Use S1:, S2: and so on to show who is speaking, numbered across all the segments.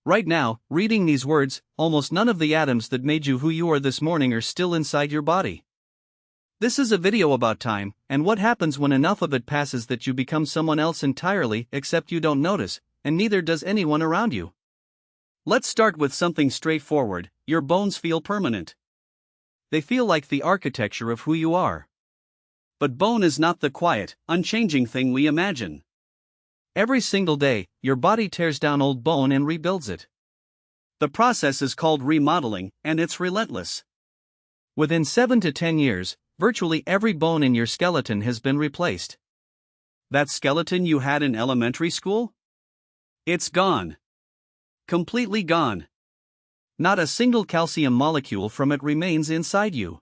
S1: Right now, reading these words, almost none of the atoms that made you who you are this morning are still inside your body. This is a video about time, and what happens when enough of it passes that you become someone else entirely, except you don't notice, and neither does anyone around you. Let's start with something straightforward. Your bones feel permanent. They feel like the architecture of who you are. But bone is not the quiet, unchanging thing we imagine. Every single day, your body tears down old bone and rebuilds it. The process is called remodeling, and it's relentless. Within 7 to 10 years, virtually every bone in your skeleton has been replaced. That skeleton you had in elementary school? It's gone. Completely gone. Not a single calcium molecule from it remains inside you.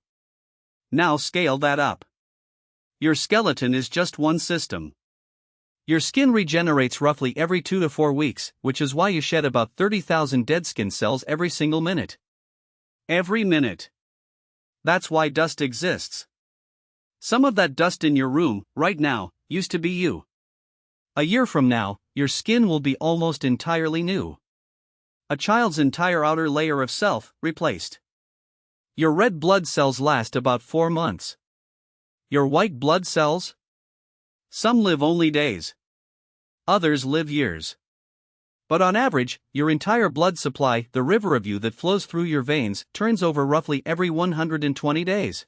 S1: Now scale that up. Your skeleton is just one system. Your skin regenerates roughly every 2 to 4 weeks, which is why you shed about 30,000 dead skin cells every single minute. Every minute. That's why dust exists. Some of that dust in your room, right now, used to be you. A year from now, your skin will be almost entirely new. A child's entire outer layer of self, replaced. Your red blood cells last about 4 months. Your white blood cells? Some live only days. Others live years. But on average, your entire blood supply, the river of you that flows through your veins, turns over roughly every 120 days.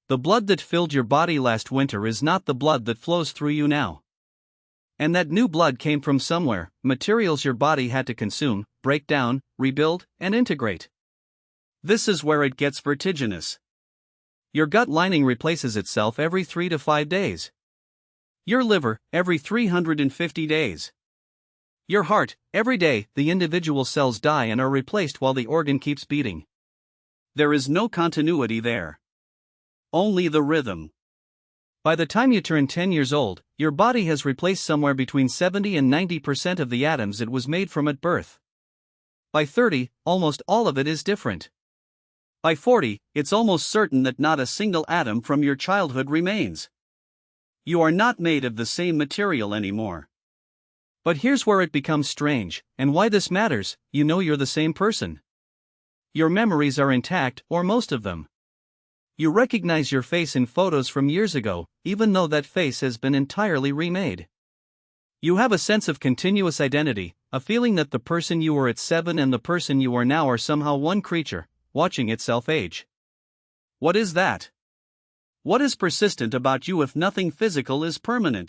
S1: The blood that filled your body last winter is not the blood that flows through you now. And that new blood came from somewhere, materials your body had to consume, break down, rebuild, and integrate. This is where it gets vertiginous. Your gut lining replaces itself every 3 to 5 days. Your liver, every 350 days. Your heart, every day, the individual cells die and are replaced while the organ keeps beating. There is no continuity there. Only the rhythm. By the time you turn 10 years old, your body has replaced somewhere between 70 and 90% of the atoms it was made from at birth. By 30, almost all of it is different. By 40, it's almost certain that not a single atom from your childhood remains. You are not made of the same material anymore. But here's where it becomes strange, and why this matters: you know you're the same person. Your memories are intact, or most of them. You recognize your face in photos from years ago, even though that face has been entirely remade. You have a sense of continuous identity, a feeling that the person you were at 7 and the person you are now are somehow one creature, watching itself age. What is that? What is persistent about you if nothing physical is permanent?